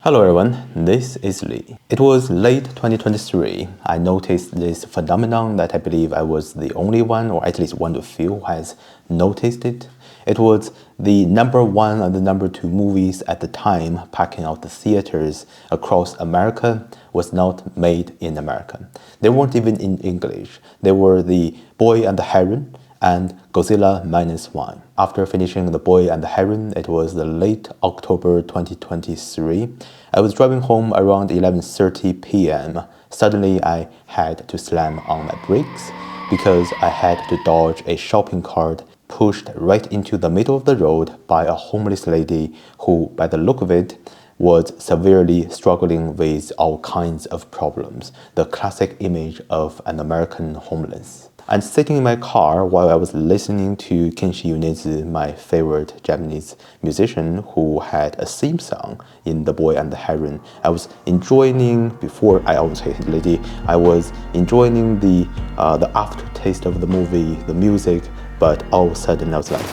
Hello everyone, this is Lee. It was late 2023. I noticed this phenomenon that I believe I was the only one, or at least one of the few, who has noticed it. It was the number one and the number two movies at the time packing out the theaters across America was not made in America. They weren't even in English. They were The Boy and the Heron and Godzilla Minus One. After finishing The Boy and the Heron, it was the late October 2023. I was driving home around 11:30 p.m. Suddenly, I had to slam on my brakes because I had to dodge a shopping cart pushed right into the middle of the road by a homeless lady who, by the look of it, was severely struggling with all kinds of problems, the classic image of an American homeless. And sitting in my car while I was listening to Kenshi Yonezu, my favorite Japanese musician who had a theme song in The Boy and the Heron, I was enjoying, before I almost hated the lady, I was enjoying the aftertaste of the movie, the music, but all of a sudden I was like,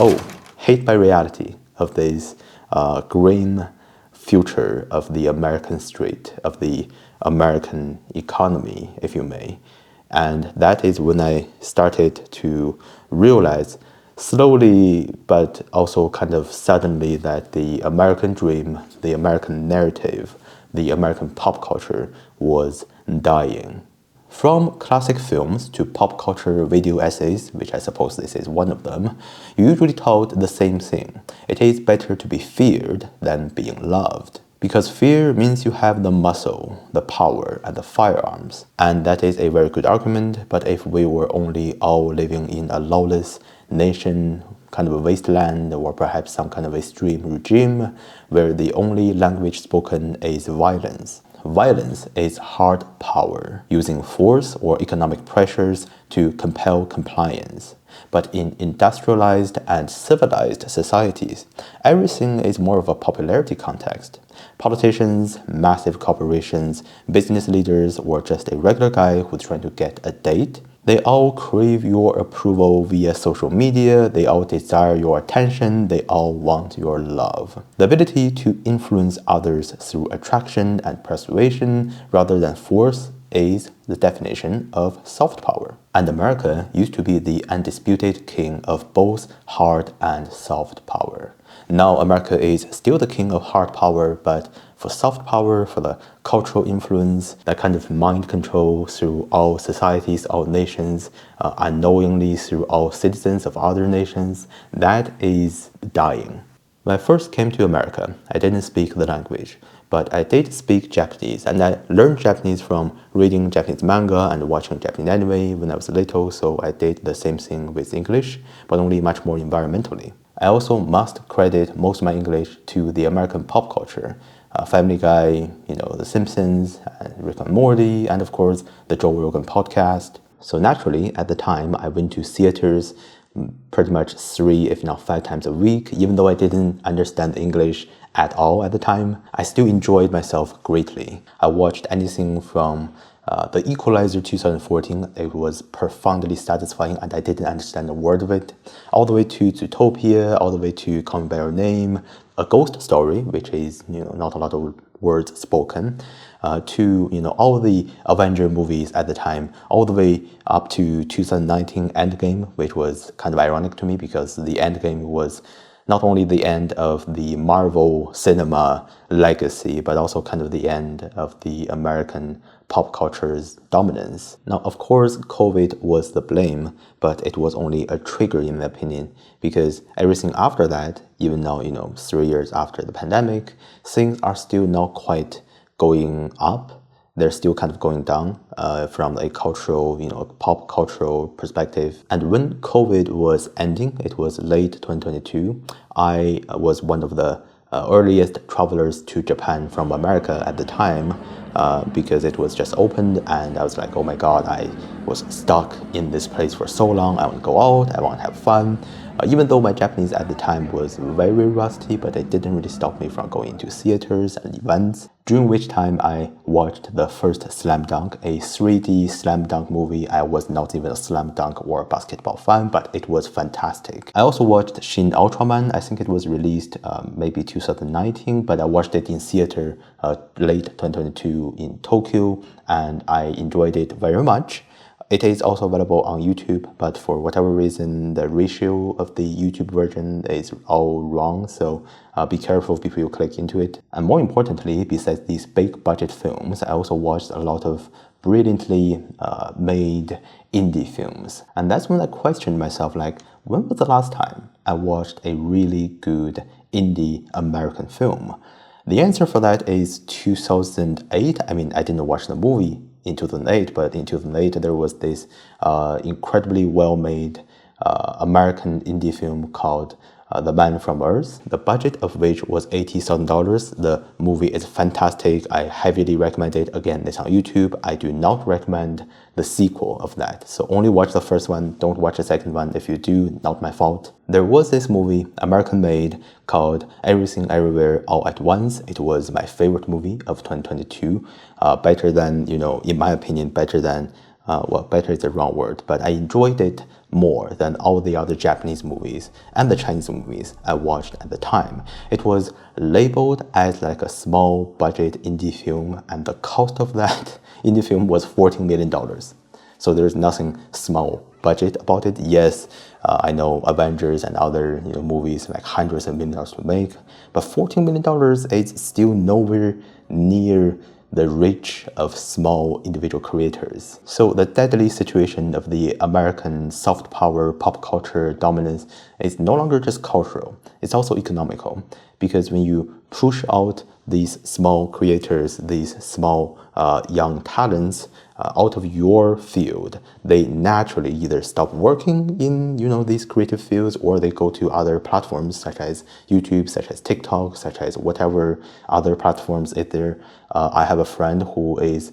oh, hate by reality of this grim future of the American street, of the American economy, if you may. And that is when I started to realize slowly, but also kind of suddenly, that the American dream, the American narrative, the American pop culture was dying. From classic films to pop culture video essays, which I suppose this is one of them, you usually told the same thing. It is better to be feared than being loved. Because fear means you have the muscle, the power, and the firearms. And that is a very good argument, but if we were only all living in a lawless nation, kind of a wasteland, or perhaps some kind of extreme regime, where the only language spoken is violence. Violence is hard power, using force or economic pressures to compel compliance. But in industrialized and civilized societies, everything is more of a popularity context. Politicians, massive corporations, business leaders, or just a regular guy who's trying to get a date, they all crave your approval via social media, they all desire your attention, they all want your love. The ability to influence others through attraction and persuasion rather than force is the definition of soft power. And America used to be the undisputed king of both hard and soft power. Now America is still the king of hard power, but for soft power, for the cultural influence, that kind of mind control through all societies, all nations, unknowingly through all citizens of other nations, that is dying. When I first came to America, I didn't speak the language, but I did speak Japanese, and I learned Japanese from reading Japanese manga and watching Japanese anime when I was little, so I did the same thing with English, but only much more environmentally. I also must credit most of my English to the American pop culture. Family Guy, The Simpsons, and Rick and Morty, and of course, the Joe Rogan podcast. So naturally, at the time, I went to theaters pretty much 3, if not 5 times a week. Even though I didn't understand English at all at the time, I still enjoyed myself greatly. I watched anything from The Equalizer 2014, it was profoundly satisfying and I didn't understand a word of it, all the way to Zootopia, all the way to Call Me By Your Name, A Ghost Story, which is not a lot of words spoken, to all the Avenger movies at the time, all the way up to 2019 Endgame, which was kind of ironic to me because the Endgame was not only the end of the Marvel cinema legacy, but also kind of the end of the American pop culture's dominance. Now, of course, COVID was the blame, but it was only a trigger in my opinion, because everything after that, even now, 3 years after the pandemic, things are still not quite going up. They're still kind of going down from a cultural, pop cultural perspective. And when COVID was ending, it was late 2022, I was one of the earliest travelers to Japan from America at the time because it was just opened and I was like, oh my God, I was stuck in this place for so long. I want to go out, I want to have fun. Even though my Japanese at the time was very rusty, but it didn't really stop me from going to theaters and events, during which time I watched the first Slam Dunk, a 3D Slam Dunk movie. I was not even a Slam Dunk or a basketball fan, but it was fantastic. I also watched Shin Ultraman. I think it was released maybe 2019, but I watched it in theater late 2022 in Tokyo, and I enjoyed it very much. It is also available on YouTube, but for whatever reason, the ratio of the YouTube version is all wrong, so be careful before you click into it. And more importantly, besides these big budget films, I also watched a lot of brilliantly made indie films. And that's when I questioned myself, like, when was the last time I watched a really good indie American film? The answer for that is 2008. I mean, I didn't watch the movie in 2008, but in 2008 there was this incredibly well-made American indie film called The Man from Earth, the budget of which was $80,000. The movie is fantastic. I heavily recommend it. Again, it's on YouTube. I do not recommend the sequel of that. So only watch the first one. Don't watch the second one. If you do, not my fault. There was this movie, American made, called Everything Everywhere All at Once. It was my favorite movie of 2022. Better than, in my opinion, better than better is the wrong word, but I enjoyed it more than all the other Japanese movies and the Chinese movies I watched at the time. It was labeled as like a small budget indie film, and the cost of that indie film was $14 million. So there's nothing small budget about it. Yes, I know Avengers and other movies like hundreds of millions to make, but $14 million is still nowhere near the reach of small individual creators. So the deadly situation of the American soft power pop culture dominance is no longer just cultural, it's also economical. Because when you push out these small creators, these small young talents out of your field, they naturally either stop working in these creative fields, or they go to other platforms such as YouTube, such as TikTok, such as whatever other platforms is there. I have a friend who is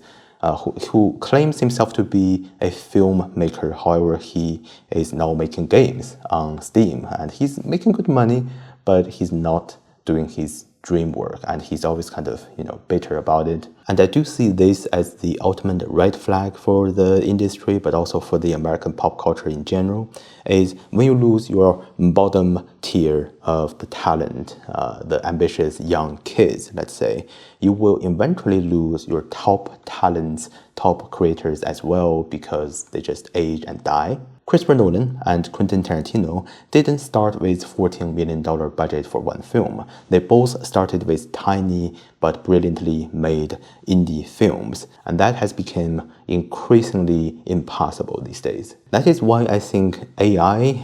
who claims himself to be a filmmaker. However, he is now making games on Steam, and he's making good money, but he's not doing his dream work, and he's always kind of bitter about it. And I do see this as the ultimate red flag for the industry, but also for the American pop culture in general, is when you lose your bottom tier of the talent, the ambitious young kids, let's say, you will eventually lose your top talents, top creators as well, because they just age and die. Christopher Nolan and Quentin Tarantino didn't start with $14 million budget for one film. They both started with tiny but brilliantly made indie films, and that has become increasingly impossible these days. That is why I think AI,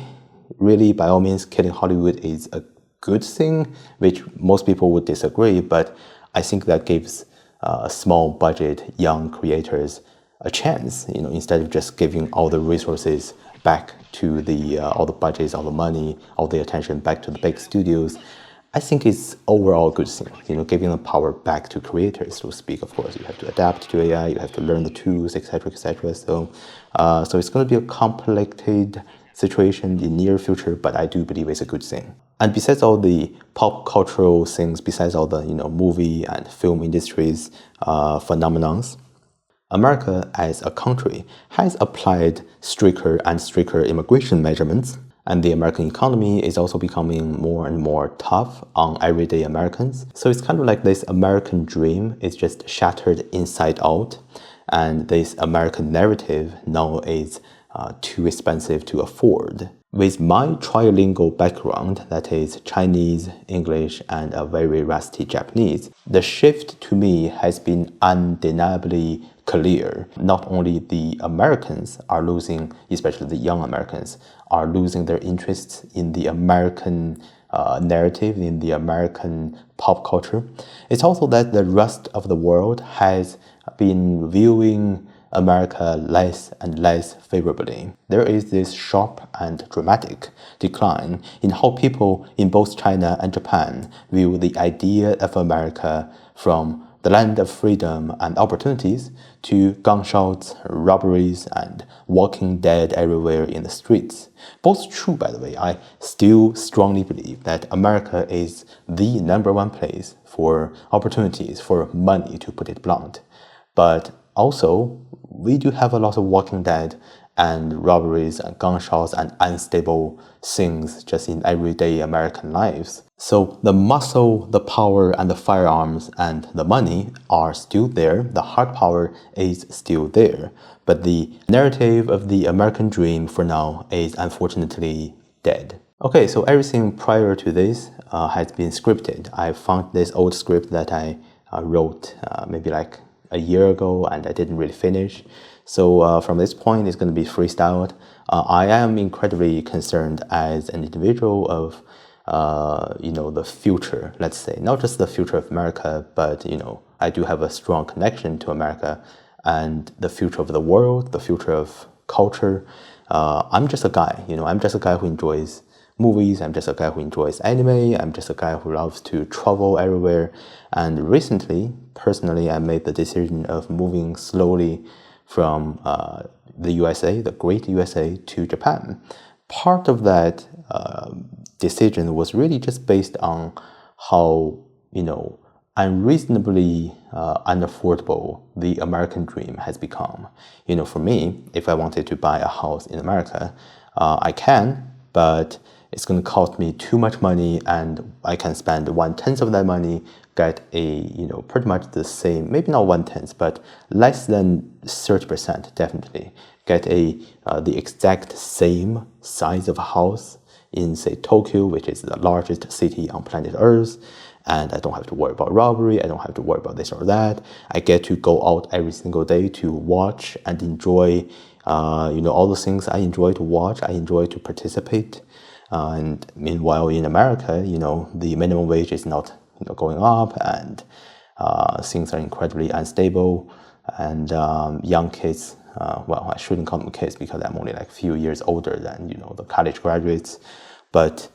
really by all means killing Hollywood, is a good thing, which most people would disagree, but I think that gives small budget young creators a chance, instead of just giving all the resources back to the all the budgets, all the money, all the attention back to the big studios. I think it's overall a good thing, giving the power back to creators, so to speak. Of course, you have to adapt to AI, you have to learn the tools, etc., etc. So it's going to be a complicated situation in the near future, but I do believe it's a good thing. And besides all the pop cultural things, besides all the movie and film industries phenomenons, America as a country has applied stricter and stricter immigration measurements, and the American economy is also becoming more and more tough on everyday Americans. So it's kind of like this American dream is just shattered inside out, and this American narrative now is too expensive to afford. With my trilingual background, that is Chinese, English, and a very rusty Japanese, the shift to me has been undeniably clear. Not only the Americans are losing, especially the young Americans, are losing their interests in the American narrative, in the American pop culture, it's also that the rest of the world has been viewing America less and less favorably. There is this sharp and dramatic decline in how people in both China and Japan view the idea of America from the land of freedom and opportunities, to gunshots, robberies, and walking dead everywhere in the streets. Both true, by the way. I still strongly believe that America is the #1 place for opportunities, for money, to put it blunt. But also, we do have a lot of walking dead and robberies and gunshots and unstable things just in everyday American lives. So the muscle, the power, and the firearms and the money are still there. The hard power is still there. But the narrative of the American dream for now is unfortunately dead. Okay, so everything prior to this has been scripted. I found this old script that I wrote maybe like a year ago, and I didn't really finish. So from this point, it's going to be freestyled. I am incredibly concerned as an individual of, the future, let's say, not just the future of America, but, I do have a strong connection to America and the future of the world, the future of culture. I'm just a guy, I'm just a guy who enjoys movies. I'm just a guy who enjoys anime. I'm just a guy who loves to travel everywhere. And recently, personally, I made the decision of moving slowly from the USA, the great USA, to Japan. Part of that decision was really just based on how, unreasonably unaffordable the American dream has become. For me, if I wanted to buy a house in America, I can, but it's going to cost me too much money, and I can spend 1/10 of that money, get a, pretty much the same, maybe not 1/10, but less than 30%, definitely, get the exact same size of a house in, say, Tokyo, which is the largest city on planet Earth. And I don't have to worry about robbery. I don't have to worry about this or that. I get to go out every single day to watch and enjoy, all the things I enjoy to watch. I enjoy to participate. And meanwhile, in America, the minimum wage is not, going up, and things are incredibly unstable. And young kids, I shouldn't call them kids because I'm only like a few years older than, the college graduates. But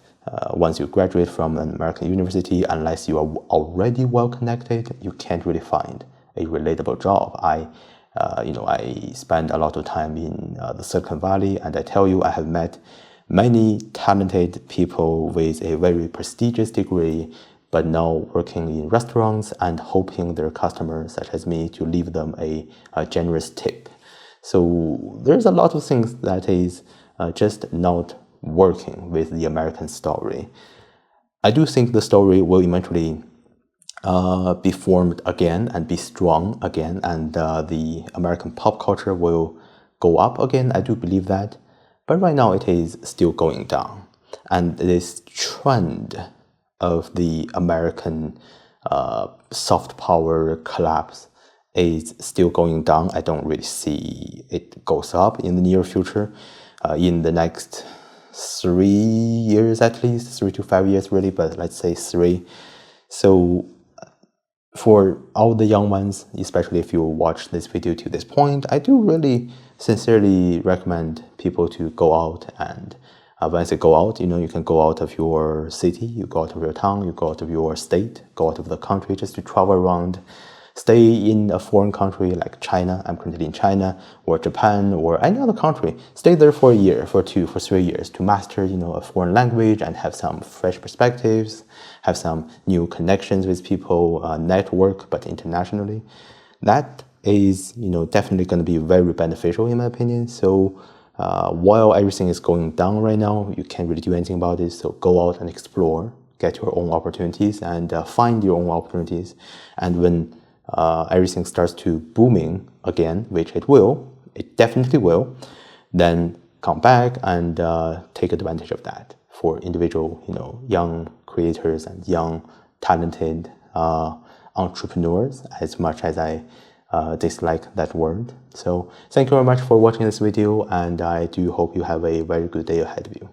once you graduate from an American university, unless you are already well connected, you can't really find a relatable job. I spend a lot of time in the Silicon Valley, and I tell you, I have met many talented people with a very prestigious degree, but now working in restaurants and hoping their customers, such as me, to leave them a generous tip. So there's a lot of things that is just not working with the American story. I do think the story will eventually be formed again and be strong again, and the American pop culture will go up again. I do believe that. But right now it is still going down. And this trend of the American soft power collapse is still going down. I don't really see it goes up in the near future. In the next 3 years at least, 3 to 5 years really, but let's say 3. So for all the young ones, especially if you watch this video to this point, I do really sincerely recommend people to go out. And when I say go out, you can go out of your city, you go out of your town, you go out of your state, go out of the country, just to travel around. Stay in a foreign country like China. I'm currently in China, or Japan, or any other country. Stay there for a year, for 2, for 3 years to master, a foreign language and have some fresh perspectives, have some new connections with people, network, but internationally. That is, definitely going to be very beneficial in my opinion. So while everything is going down right now, you can't really do anything about it. So go out and explore, get your own opportunities, and find your own opportunities. And when everything starts to booming again, which it definitely will, then come back and take advantage of that for individual, young creators and young talented entrepreneurs, as much as I dislike that word. So thank you very much for watching this video, and I do hope you have a very good day ahead of you.